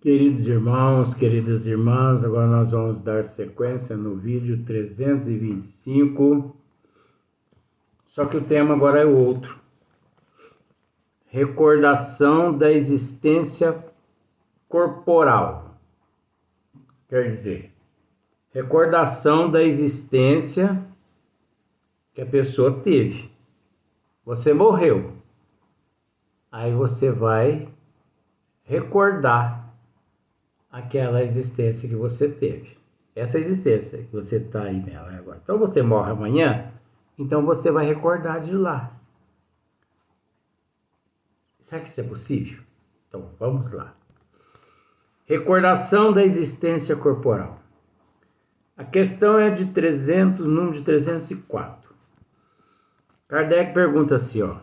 Queridos irmãos, queridas irmãs, agora nós vamos dar sequência no vídeo 325, só que o tema agora é outro. Recordação da existência corporal. Quer dizer, recordação da existência que a pessoa teve. Você morreu, aí você vai recordar aquela existência que você teve. Essa existência que você está aí nela agora. Então você morre amanhã, então você vai recordar de lá. Será que isso é possível? Então vamos lá. Recordação da existência corporal. A questão é de número de 304. Kardec pergunta assim, ó.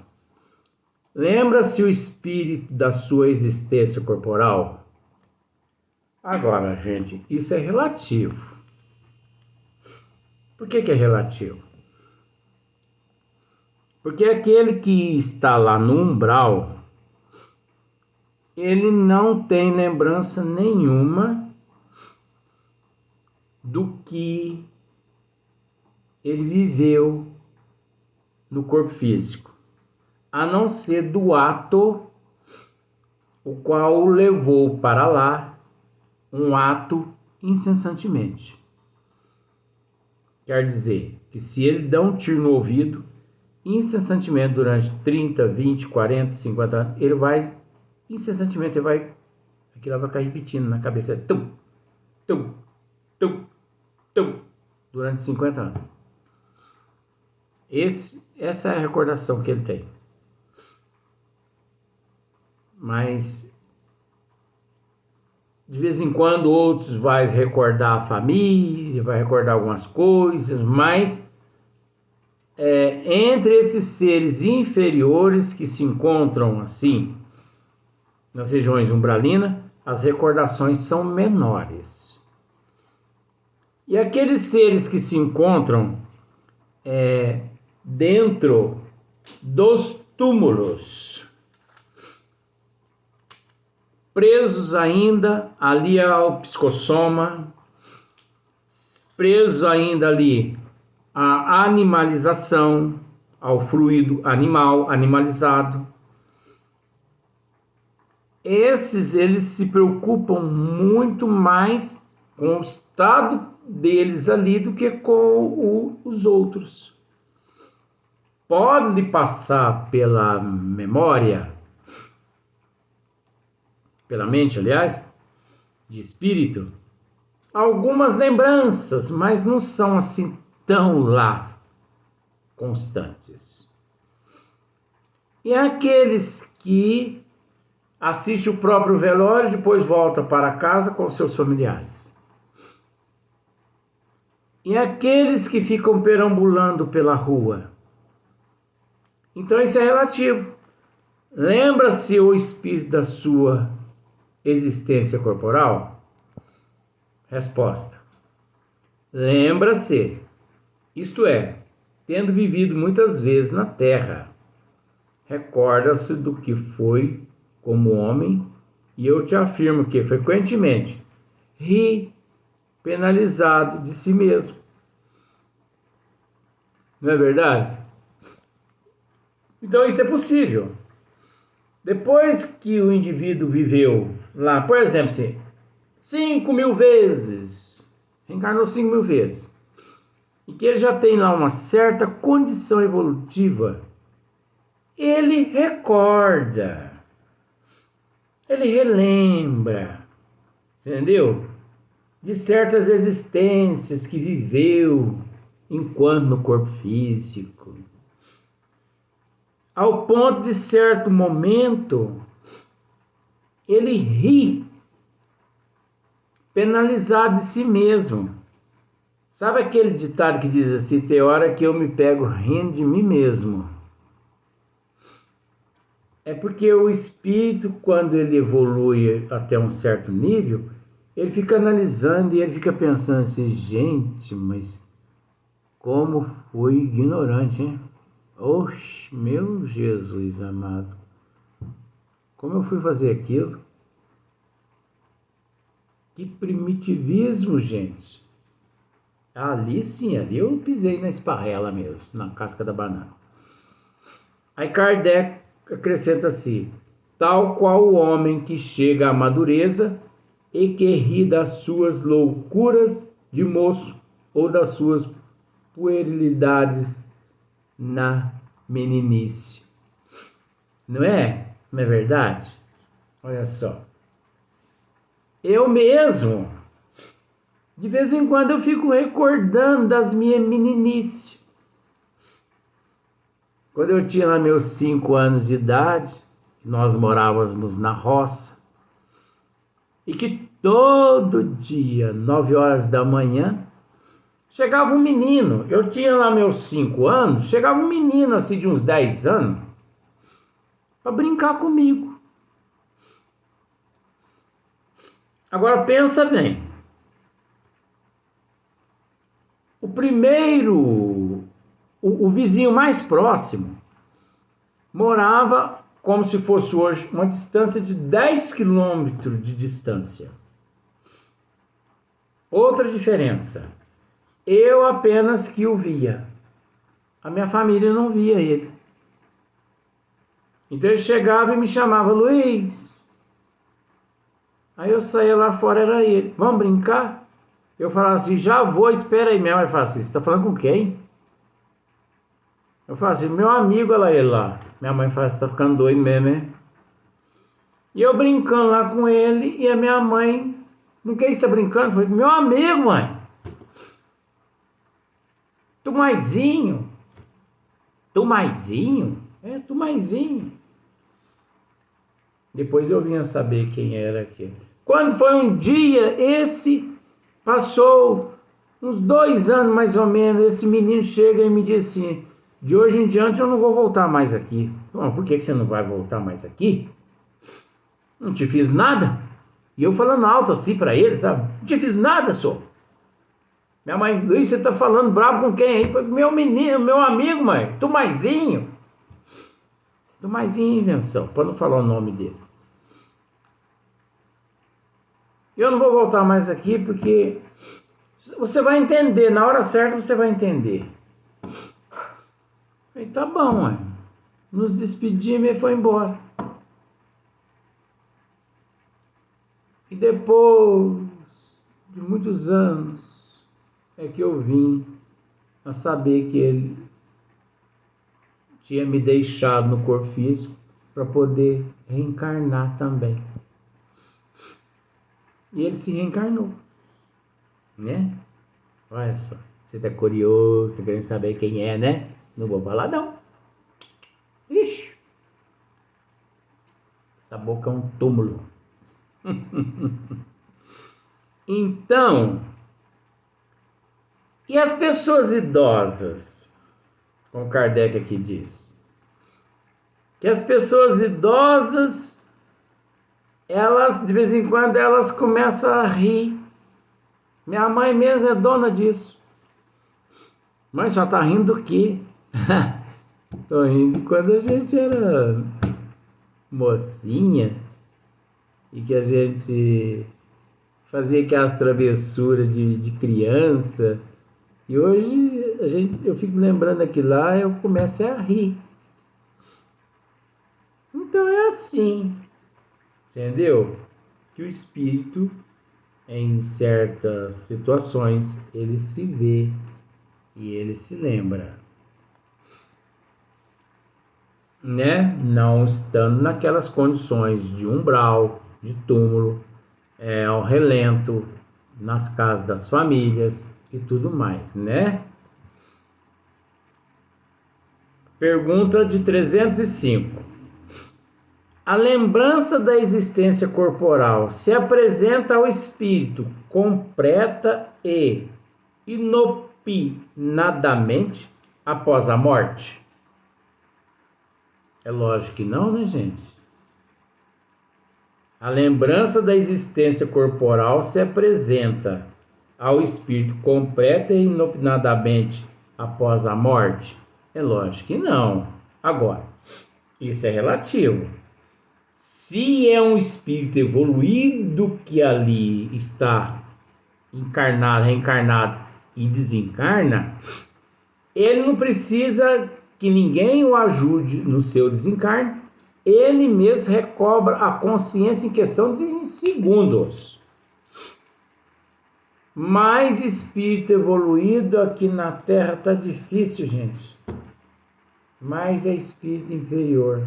Lembra-se o espírito da sua existência corporal? Agora, gente, isso é relativo. Por que é relativo? Porque aquele que está lá no umbral, ele não tem lembrança nenhuma do que ele viveu no corpo físico, a não ser do ato o qual o levou para lá, um ato incessantemente. Quer dizer que se ele dá um tiro no ouvido, incessantemente durante 30, 20, 40, 50 anos, ele vai, incessantemente, aquilo vai ficar repetindo na cabeça, tum, tum, tum, tum, durante 50 anos. Essa é a recordação que ele tem. Mas de vez em quando outros vai recordar a família, vai recordar algumas coisas, mas entre esses seres inferiores que se encontram assim nas regiões umbralinas, as recordações são menores. E aqueles seres que se encontram dentro dos túmulos, presos ainda ali ao psicossoma, presos ainda ali à animalização, ao fluido animal, animalizado. Eles se preocupam muito mais com o estado deles ali do que com os outros. Pode passar pela memória, pela mente, aliás, de espírito, algumas lembranças, mas não são assim tão lá constantes. E aqueles que assistem o próprio velório e depois voltam para casa com seus familiares. E aqueles que ficam perambulando pela rua. Então isso é relativo. Lembra-se o espírito da sua existência corporal? Resposta: lembra-se, isto é, tendo vivido muitas vezes na terra, recorda-se do que foi como homem, e eu te afirmo que frequentemente ri penalizado de si mesmo. Não é verdade? Então isso é possível. Depois que o indivíduo viveu lá, por exemplo, 5.000 vezes, reencarnou 5.000 vezes, e que ele já tem lá uma certa condição evolutiva, ele recorda, ele relembra, entendeu? De certas existências que viveu enquanto no corpo físico. Ao ponto de certo momento, ele ri, penalizado de si mesmo. Sabe aquele ditado que diz assim, tem hora que eu me pego rindo de mim mesmo? É porque o espírito, quando ele evolui até um certo nível, ele fica analisando e ele fica pensando assim, gente, mas como fui ignorante, hein? Oxe, meu Jesus amado, como eu fui fazer aquilo? Que primitivismo, gente. Ali sim, ali eu pisei na esparrela mesmo, na casca da banana. Aí Kardec acrescenta assim: tal qual o homem que chega à madureza e que ri das suas loucuras de moço ou das suas puerilidades na meninice. Não é? Não é verdade? Olha só. Eu mesmo, de vez em quando eu fico recordando das minhas meninices. Quando eu tinha lá meus 5 anos de idade, nós morávamos na roça, e que todo dia, 9 horas da manhã, chegava um menino. Eu tinha lá meus 5 anos, chegava um menino assim de uns 10 anos, para brincar comigo. Agora pensa bem. O vizinho mais próximo morava, como se fosse hoje, uma distância de 10 quilômetros de distância. Outra diferença, eu apenas que o via, a minha família não via ele. Então ele chegava e me chamava: Luiz. Aí eu saía lá fora, era ele: vamos brincar? Eu falava assim: já vou, espera aí. Minha mãe falava assim: você tá falando com quem? Eu falava assim: meu amigo, olha ele lá. Minha mãe falava: você tá ficando doido mesmo, hein? E eu brincando lá com ele, e a minha mãe: com quem você tá brincando? Eu falei: meu amigo, mãe. Tumaizinho. Tumaizinho? É, Tumaizinho. Depois eu vinha saber quem era aquele. Quando foi um dia, passou uns 2 anos mais ou menos, esse menino chega e me diz assim: de hoje em diante eu não vou voltar mais aqui. Por que você não vai voltar mais aqui? Não te fiz nada. E eu falando alto assim pra ele, sabe? Não te fiz nada, senhor. Minha mãe: Luiz, você tá falando bravo com quem aí? Foi meu menino, meu amigo, mãe. Tumaizinho. Tumaizinho é invenção, para não falar o nome dele. Eu não vou voltar mais aqui porque você vai entender, na hora certa você vai entender. Falei: tá bom, mãe. Nos despedimos e foi embora. E depois de muitos anos é que eu vim a saber que ele tinha me deixado no corpo físico para poder reencarnar também. E ele se reencarnou, né? Olha só, você tá curioso, você querendo saber quem é, né? Não vou falar não. Ixi, essa boca é um túmulo. Então, e as pessoas idosas? Como Kardec aqui diz, que as pessoas idosas, elas, de vez em quando, elas começam a rir. Minha mãe mesmo é dona disso. Mãe, só tá rindo do quê? Tô rindo quando a gente era mocinha e que a gente fazia aquelas travessuras de criança. E hoje eu fico lembrando aquilo lá e eu começo a rir. Então é assim. Entendeu? Que o espírito, em certas situações, ele se vê e ele se lembra, né? Não estando naquelas condições de umbral, de túmulo, ao relento, nas casas das famílias e tudo mais, né? Pergunta de 305. A lembrança da existência corporal se apresenta ao espírito completa e inopinadamente após a morte? É lógico que não, né, gente? A lembrança da existência corporal se apresenta ao espírito completa e inopinadamente após a morte? É lógico que não. Agora, isso é relativo. Se é um espírito evoluído que ali está encarnado, reencarnado e desencarna, ele não precisa que ninguém o ajude no seu desencarne, ele mesmo recobra a consciência em questão de segundos. Mas espírito evoluído aqui na Terra tá difícil, gente. Mas é espírito inferior.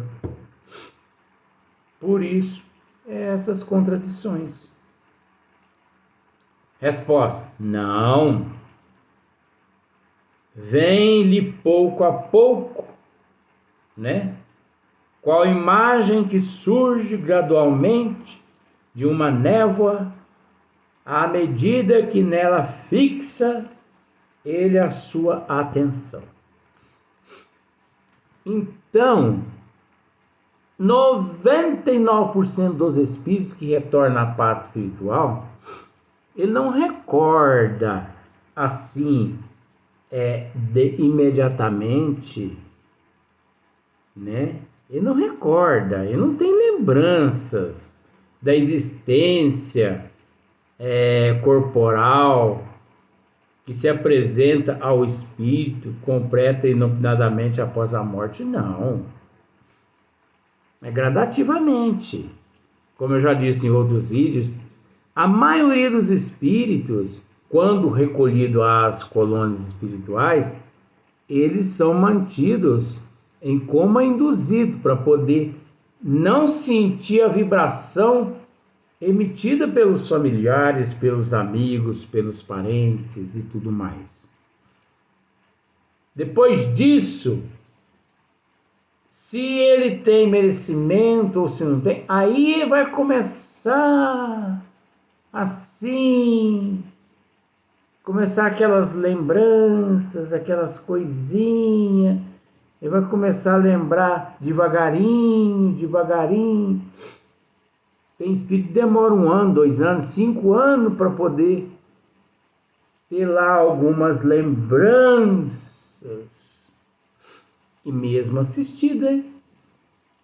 Por isso, essas contradições. Resposta: não. Vem-lhe pouco a pouco, né? Qual imagem que surge gradualmente de uma névoa, à medida que nela fixa ele a sua atenção. Então, 99% dos espíritos que retornam à pátria espiritual, ele não recorda assim, imediatamente, né? Ele não recorda, ele não tem lembranças da existência corporal que se apresenta ao espírito completa e inopinadamente após a morte, não. É gradativamente. Como eu já disse em outros vídeos, a maioria dos espíritos, quando recolhido às colônias espirituais, eles são mantidos em coma induzido para poder não sentir a vibração emitida pelos familiares, pelos amigos, pelos parentes e tudo mais. Depois disso, se ele tem merecimento ou se não tem, aí vai começar assim, começar aquelas lembranças, aquelas coisinhas. Ele vai começar a lembrar devagarinho, devagarinho. Tem espírito que demora 1 ano, 2 anos, 5 anos para poder ter lá algumas lembranças. E mesmo assistido, hein?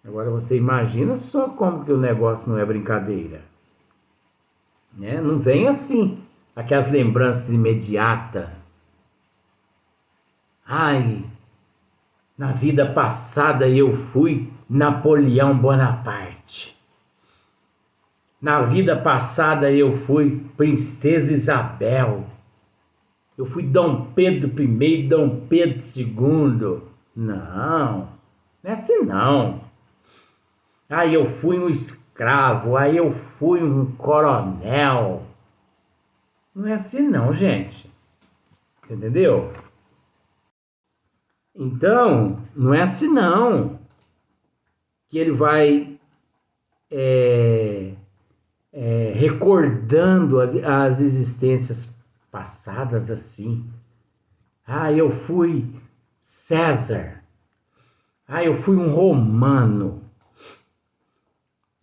Agora você imagina só como que o negócio não é brincadeira. Né? Não vem assim, aquelas lembranças imediatas. Ai, na vida passada eu fui Napoleão Bonaparte. Na vida passada eu fui Princesa Isabel. Eu fui Dom Pedro I, Dom Pedro II. Não é assim não. Aí eu fui um escravo, aí eu fui um coronel. Não é assim não, gente. Você entendeu? Então, não é assim não. Que ele vai recordando as existências passadas assim. Ah, eu fui César. Ah, eu fui um romano.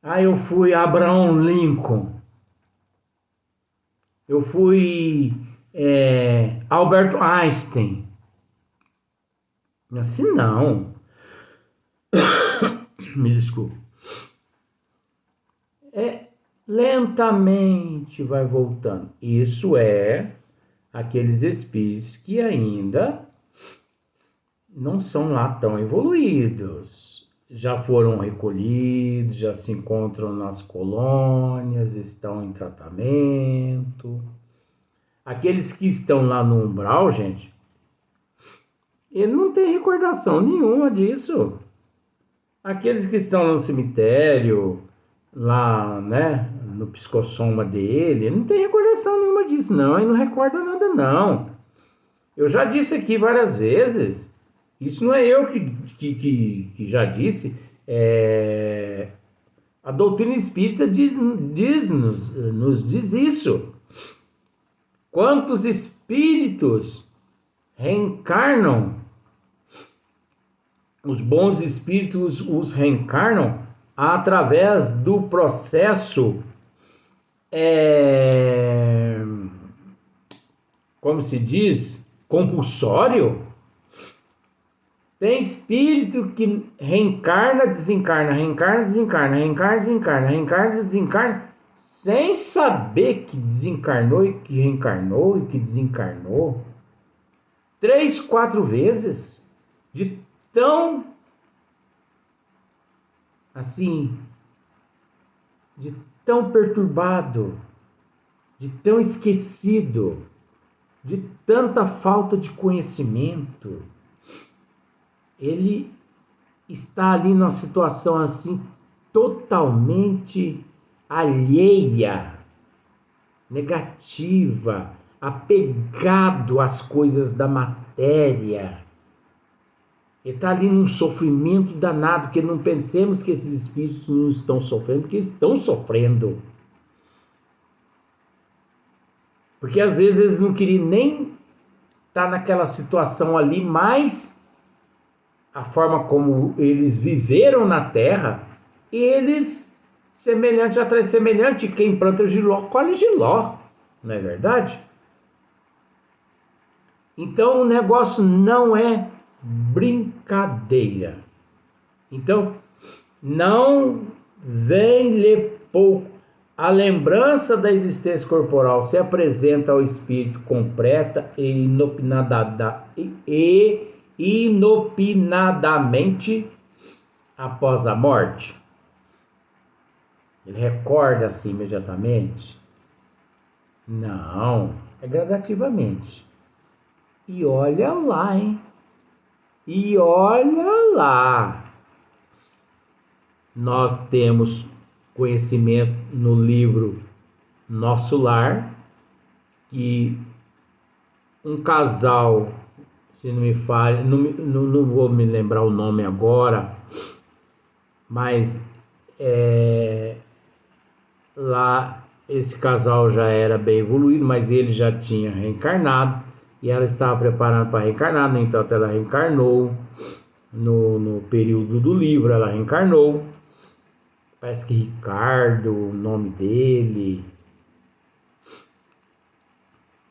Ah, eu fui Abraham Lincoln. Eu fui Albert Einstein. Assim não. Me desculpe. Lentamente vai voltando. Isso é aqueles espíritos que ainda não são lá tão evoluídos. Já foram recolhidos, já se encontram nas colônias, estão em tratamento. Aqueles que estão lá no umbral, gente, ele não tem recordação nenhuma disso. Aqueles que estão no cemitério, lá, né, no psicossoma dele, ele não tem recordação nenhuma disso, não. Ele não recorda nada, não. Eu já disse aqui várias vezes, isso não é eu que já disse, a doutrina espírita nos diz isso. Quantos espíritos reencarnam? Os bons espíritos os reencarnam através do processo, como se diz, compulsório. Tem espírito que reencarna, desencarna, reencarna, desencarna, reencarna, desencarna, reencarna, desencarna, sem saber que desencarnou e que reencarnou e que desencarnou 3, 4 vezes, de tão assim, de tão perturbado, de tão esquecido, de tanta falta de conhecimento. Ele está ali numa situação assim totalmente alheia, negativa, apegado às coisas da matéria. Ele está ali num sofrimento danado, que não pensemos que esses espíritos não estão sofrendo, porque estão sofrendo. Porque às vezes eles não queriam nem estar naquela situação ali, mas a forma como eles viveram na Terra, eles, semelhante atrás semelhante, quem planta giló, colhe giló, não é verdade? Então o negócio não é brincadeira. Então, não vem lhe pouco. A lembrança da existência corporal se apresenta ao espírito completa e inopinadamente após a morte. Ele recorda assim imediatamente? Não, é gradativamente. E olha lá, hein? E olha lá. Nós temos conhecimento no livro Nosso Lar, que um casal, se não me falha, não vou me lembrar o nome agora, mas lá esse casal já era bem evoluído, mas ele já tinha reencarnado e ela estava preparando para reencarnar. No entanto, ela reencarnou no período do livro, ela reencarnou. Parece que Ricardo, o nome dele.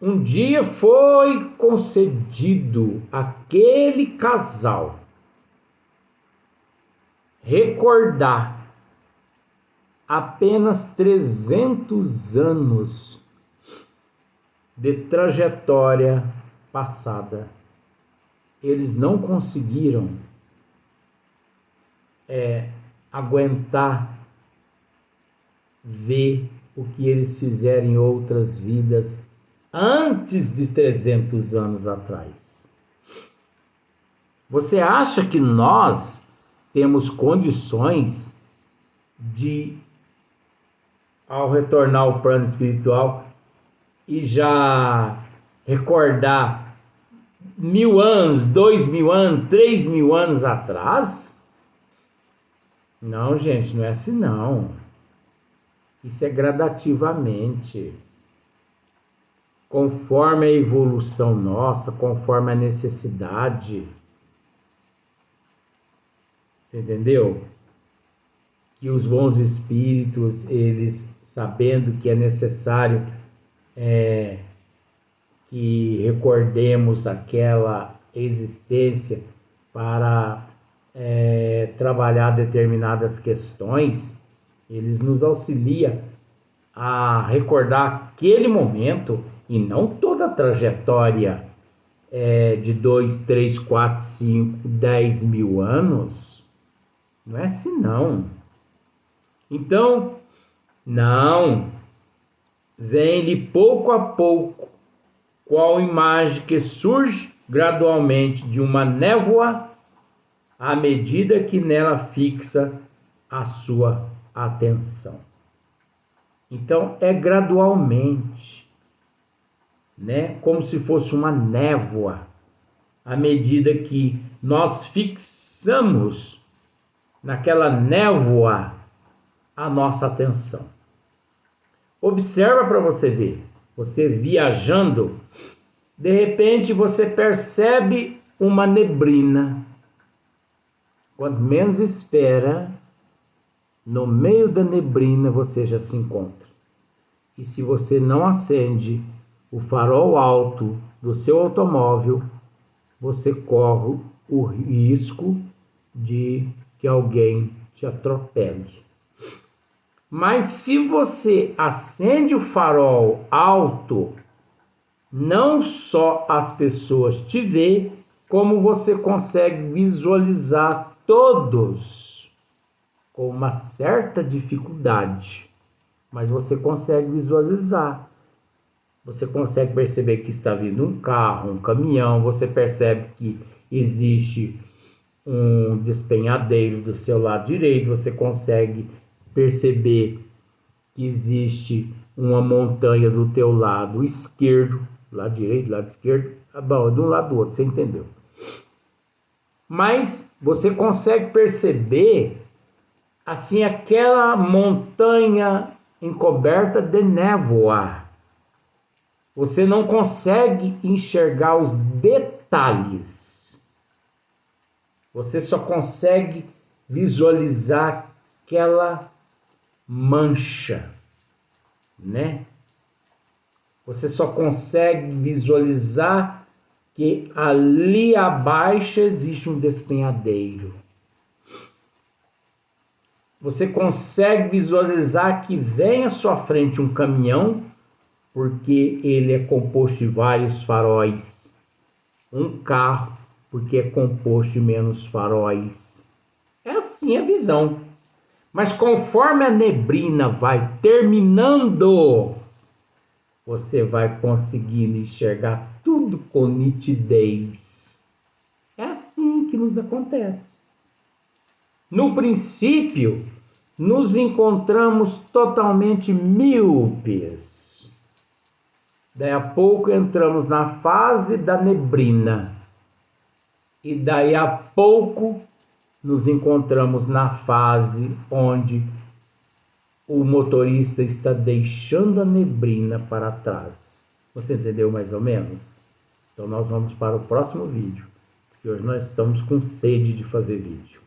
Um dia foi concedido àquele casal recordar apenas 300 anos de trajetória passada. Eles não conseguiram aguentar ver o que eles fizeram em outras vidas antes de 300 anos atrás. Você acha que nós temos condições de, ao retornar ao plano espiritual, e já recordar 1000 anos, 2000 anos, 3000 anos atrás? Não, gente, não é assim não. Isso é gradativamente, conforme a evolução nossa, conforme a necessidade. Você entendeu? Que os bons espíritos, eles, sabendo que é necessário que recordemos aquela existência para trabalhar determinadas questões, eles nos auxiliam a recordar aquele momento e não toda a trajetória de 2, 3, 4, 5, 10 mil anos. Não é assim não. Então, não, vem-lhe pouco a pouco, qual imagem que surge gradualmente de uma névoa, à medida que nela fixa a sua atenção. Então, é gradualmente, né? Como se fosse uma névoa, à medida que nós fixamos naquela névoa a nossa atenção. Observa para você ver, você viajando, de repente você percebe uma neblina. Quanto menos espera, no meio da neblina você já se encontra. E se você não acende o farol alto do seu automóvel, você corre o risco de que alguém te atropele. Mas se você acende o farol alto, não só as pessoas te veem, como você consegue visualizar todos com uma certa dificuldade, mas você consegue visualizar. Você consegue perceber que está vindo um carro, um caminhão, você percebe que existe um despenhadeiro do seu lado direito, você consegue perceber que existe uma montanha do teu lado esquerdo, lado direito, lado esquerdo, bom, de um lado do outro, você entendeu? Mas você consegue perceber assim aquela montanha encoberta de névoa. Você não consegue enxergar os detalhes. Você só consegue visualizar aquela mancha, né? Você só consegue visualizar que ali abaixo existe um despenhadeiro. Você consegue visualizar que vem à sua frente um caminhão, porque ele é composto de vários faróis. Um carro, porque é composto de menos faróis. É assim a visão. Mas conforme a neblina vai terminando, você vai conseguindo enxergar tudo com nitidez. É assim que nos acontece. No princípio, nos encontramos totalmente míopes. Daí a pouco entramos na fase da neblina. E daí a pouco nos encontramos na fase onde o motorista está deixando a neblina para trás. Você entendeu mais ou menos? Então nós vamos para o próximo vídeo, porque hoje nós estamos com sede de fazer vídeo.